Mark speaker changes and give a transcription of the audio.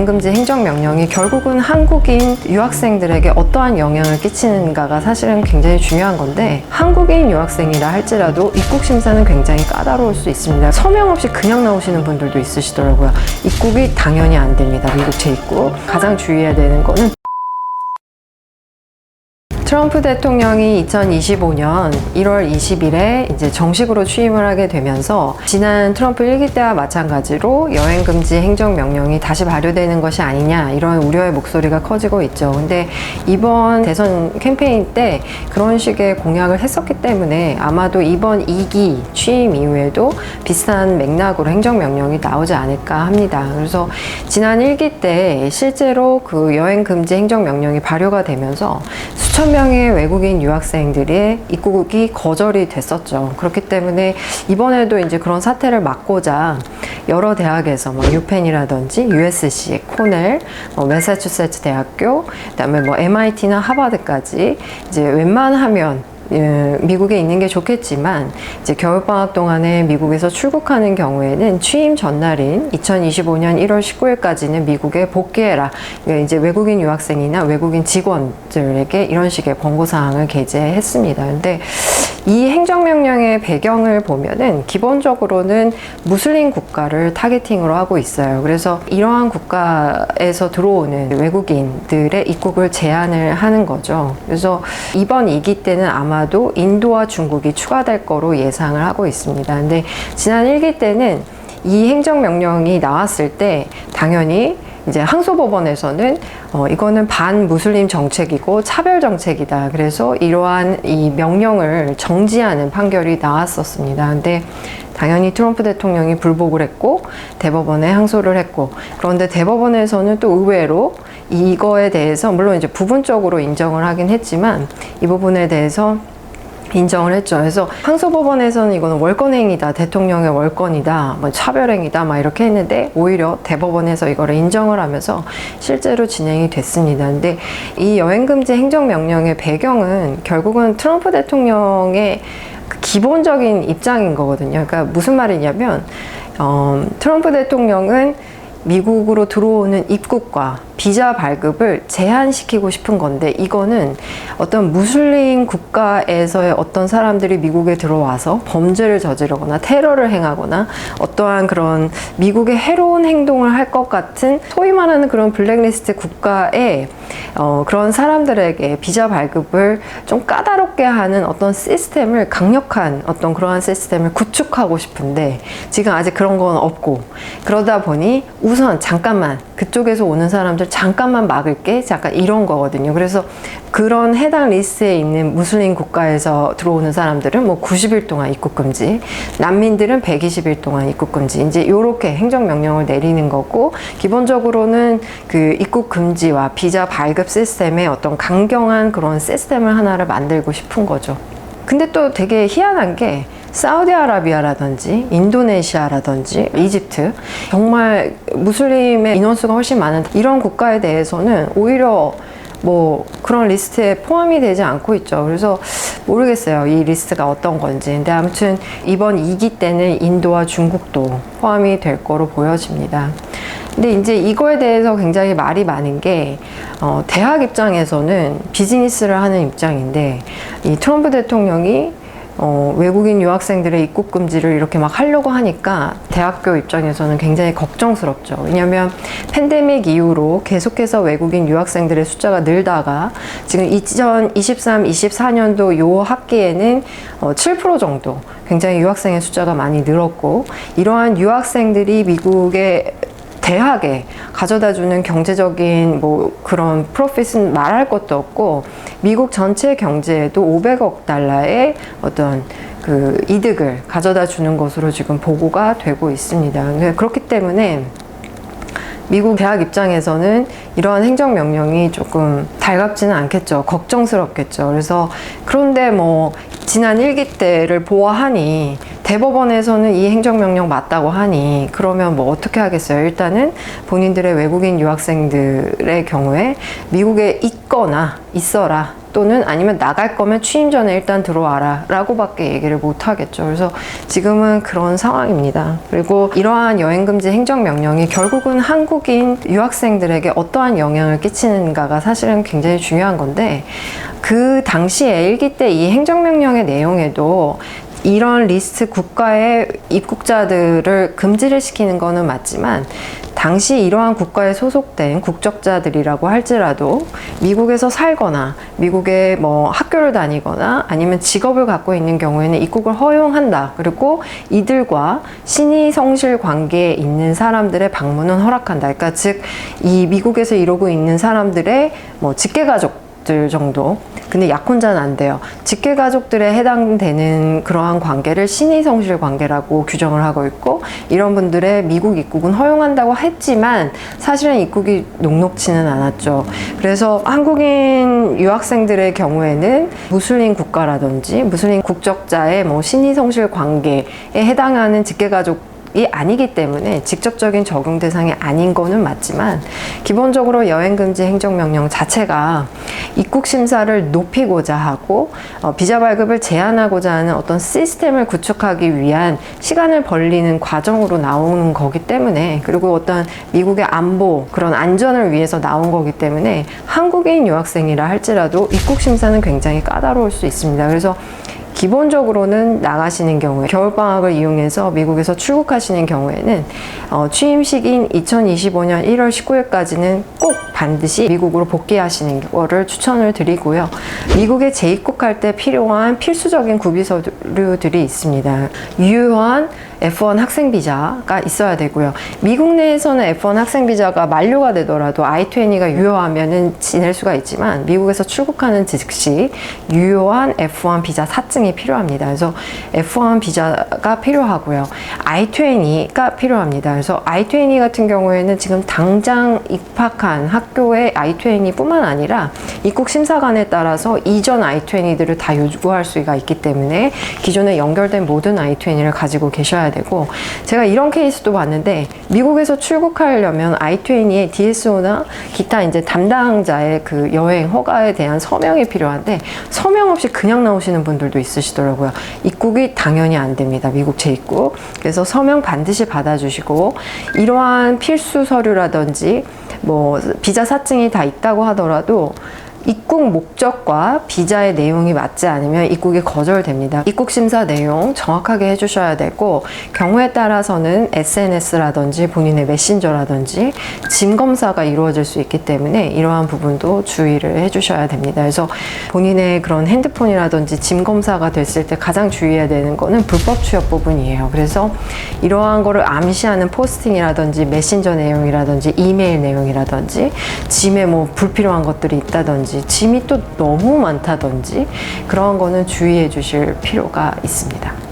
Speaker 1: 여행금지 행정명령이 결국은 한국인 유학생들에게 어떠한 영향을 끼치는가가 사실은 굉장히 중요한 건데, 한국인 유학생이라 할지라도 입국 심사는 굉장히 까다로울 수 있습니다. 서명 없이 그냥 나오시는 분들도 있으시더라고요. 입국이 당연히 안 됩니다. 미국 재입국. 가장 주의해야 되는 거는 트럼프 대통령이 2025년 1월 20일에 이제 정식으로 취임을 하게 되면서 지난 트럼프 1기 때와 마찬가지로 여행금지 행정명령이 다시 발효되는 것이 아니냐, 이런 우려의 목소리가 커지고 있죠. 근데 이번 대선 캠페인 때 그런 식의 공약을 했었기 때문에 아마도 이번 2기 취임 이후에도 비슷한 맥락으로 행정명령이 나오지 않을까 합니다. 그래서 지난 1기 때 실제로 그 여행금지 행정명령이 발효가 되면서 수천 명의 외국인 유학생들의 입국이 거절이 됐었죠. 그렇기 때문에 이번에도 이제 그런 사태를 막고자 여러 대학에서 유펜이라든지 USC, 코넬, 매사추세츠 대학교, 그다음에 MIT나 하버드까지 이제 웬만하면 미국에 있는 게 좋겠지만, 이제 겨울방학 동안에 미국에서 출국하는 경우에는 취임 전날인 2025년 1월 19일까지는 미국에 복귀해라. 이제 외국인 유학생이나 외국인 직원들에게 이런 식의 권고사항을 게재했습니다. 근데 이 행정명령의 배경을 보면은 기본적으로는 무슬림 국가를 타겟팅으로 하고 있어요. 그래서 이러한 국가에서 들어오는 외국인들의 입국을 제한을 하는 거죠. 그래서 이번 2기 때는 아마도 인도와 중국이 추가될 거로 예상을 하고 있습니다. 근데 지난 1기 때는 이 행정명령이 나왔을 때 당연히 이제 항소법원에서는 이거는 반무슬림 정책이고 차별 정책이다. 그래서 이러한 이 명령을 정지하는 판결이 나왔었습니다. 근데 당연히 트럼프 대통령이 불복을 했고 대법원에 항소를 했고, 그런데 대법원에서는 또 의외로 이거에 대해서 물론 이제 부분적으로 인정을 하긴 했지만 이 부분에 대해서 인정을 했죠. 그래서 항소법원에서는 이거는 월권행위다, 대통령의 월권이다, 차별행위다 이렇게 했는데 오히려 대법원에서 이거를 인정을 하면서 실제로 진행이 됐습니다. 근데 이 여행금지 행정명령의 배경은 결국은 트럼프 대통령의 기본적인 입장인 거거든요. 그러니까 무슨 말이냐면 트럼프 대통령은 미국으로 들어오는 입국과 비자 발급을 제한시키고 싶은 건데, 이거는 어떤 무슬림 국가에서의 어떤 사람들이 미국에 들어와서 범죄를 저지르거나 테러를 행하거나 어떠한 그런 미국의 해로운 행동을 할 것 같은 소위 말하는 그런 블랙리스트 국가에 그런 사람들에게 비자 발급을 좀 까다롭게 하는 어떤 시스템을, 강력한 어떤 그러한 시스템을 구축하고 싶은데 지금 아직 그런 건 없고, 그러다 보니 우선 잠깐만 그쪽에서 오는 사람들 잠깐만 막을게, 잠깐 이런 거거든요. 그래서 그런 해당 리스트에 있는 무슬림 국가에서 들어오는 사람들은 90일 동안 입국 금지, 난민들은 120일 동안 입국 금지, 이제 요렇게 행정명령을 내리는 거고, 기본적으로는 그 입국 금지와 비자 발급 시스템의 어떤 강경한 그런 시스템을 하나를 만들고 싶은 거죠. 근데 또 되게 희한한 게 사우디아라비아라든지 인도네시아라든지 이집트, 정말 무슬림의 인원수가 훨씬 많은 이런 국가에 대해서는 오히려 그런 리스트에 포함이 되지 않고 있죠. 그래서 모르겠어요, 이 리스트가 어떤 건지. 근데 아무튼 이번 2기 때는 인도와 중국도 포함이 될 거로 보여집니다. 근데 이제 이거에 대해서 굉장히 말이 많은 게 대학 입장에서는 비즈니스를 하는 입장인데, 이 트럼프 대통령이 외국인 유학생들의 입국 금지를 이렇게 막 하려고 하니까 대학교 입장에서는 굉장히 걱정스럽죠. 왜냐하면 팬데믹 이후로 계속해서 외국인 유학생들의 숫자가 늘다가 지금 2023, 24년도 요 학기에는 7% 정도 굉장히 유학생의 숫자가 많이 늘었고, 이러한 유학생들이 미국의 대학에 가져다주는 경제적인 그런 프로핏은 말할 것도 없고, 미국 전체 경제에도 500억 달러의 어떤 그 이득을 가져다 주는 것으로 지금 보고가 되고 있습니다. 그렇기 때문에 미국 대학 입장에서는 이러한 행정명령이 조금 달갑지는 않겠죠. 걱정스럽겠죠. 그래서 그런데 지난 1기 때를 보아하니 대법원에서는 이 행정명령 맞다고 하니 그러면 뭐 어떻게 하겠어요? 일단은 본인들의 외국인 유학생들의 경우에 미국에 있거나 있어라, 또는 아니면 나갈 거면 취임 전에 일단 들어와라 라고 밖에 얘기를 못 하겠죠. 그래서 지금은 그런 상황입니다. 그리고 이러한 여행금지 행정명령이 결국은 한국인 유학생들에게 어떠한 영향을 끼치는가가 사실은 굉장히 중요한 건데, 그 당시에 일기 때 이 행정명령의 내용에도 이런 리스트 국가의 입국자들을 금지를 시키는 거는 맞지만, 당시 이러한 국가에 소속된 국적자들이라고 할지라도 미국에서 살거나 미국에 뭐 학교를 다니거나 아니면 직업을 갖고 있는 경우에는 입국을 허용한다. 그리고 이들과 신의 성실 관계에 있는 사람들의 방문은 허락한다. 그러니까 즉 이 미국에서 이러고 있는 사람들의 뭐 직계가족들 정도, 근데 약혼자는 안 돼요. 직계가족들에 해당되는 그러한 관계를 신의성실 관계라고 규정을 하고 있고, 이런 분들의 미국 입국은 허용한다고 했지만 사실은 입국이 녹록지는 않았죠. 그래서 한국인 유학생들의 경우에는 무슬림 국가라든지 무슬림 국적자의 뭐 신의성실 관계에 해당하는 직계가족 이 아니기 때문에 직접적인 적용 대상이 아닌 거는 맞지만, 기본적으로 여행금지 행정명령 자체가 입국 심사를 높이고자 하고 비자 발급을 제한하고자 하는 어떤 시스템을 구축하기 위한 시간을 벌리는 과정으로 나오는 거기 때문에, 그리고 어떤 미국의 안보, 그런 안전을 위해서 나온 거기 때문에 한국인 유학생이라 할지라도 입국 심사는 굉장히 까다로울 수 있습니다. 그래서 기본적으로는 나가시는 경우에, 겨울방학을 이용해서 미국에서 출국하시는 경우에는 취임식인 2025년 1월 19일까지는 꼭 반드시 미국으로 복귀하시는 거를 추천을 드리고요. 미국에 재입국할 때 필요한 필수적인 구비 서류들이 있습니다. 유효한 F1 학생 비자가 있어야 되고요. 미국 내에서는 F1 학생 비자가 만료가 되더라도 I-20가 유효하면은 지낼 수가 있지만, 미국에서 출국하는 즉시 유효한 F1 비자 사증이 필요합니다. 그래서 F1 비자가 필요하고요. I-20가 필요합니다. 그래서 I-20 같은 경우에는 지금 당장 입학한 학교의 I-20 뿐만 아니라 입국 심사관에 따라서 이전 I-20들을 다 요구할 수가 있기 때문에 기존에 연결된 모든 I-20를 가지고 계셔야 되고, 제가 이런 케이스도 봤는데, 미국에서 출국하려면 I-20의 DSO나 기타 이제 담당자의 그 여행 허가에 대한 서명이 필요한데 서명 없이 그냥 나오시는 분들도 있으시더라고요. 입국이 당연히 안 됩니다. 미국 재입국. 그래서 서명 반드시 받아주시고, 이러한 필수 서류라든지 뭐 비자 사증이 다 있다고 하더라도 입국 목적과 비자의 내용이 맞지 않으면 입국이 거절됩니다. 입국 심사 내용 정확하게 해주셔야 되고, 경우에 따라서는 SNS라든지 본인의 메신저라든지 짐 검사가 이루어질 수 있기 때문에 이러한 부분도 주의를 해주셔야 됩니다. 그래서 본인의 그런 핸드폰이라든지 짐 검사가 됐을 때 가장 주의해야 되는 거는 불법 취업 부분이에요. 그래서 이러한 거를 암시하는 포스팅이라든지 메신저 내용이라든지 이메일 내용이라든지 짐에 뭐 불필요한 것들이 있다든지 짐이 또 너무 많다든지 그런 거는 주의해 주실 필요가 있습니다.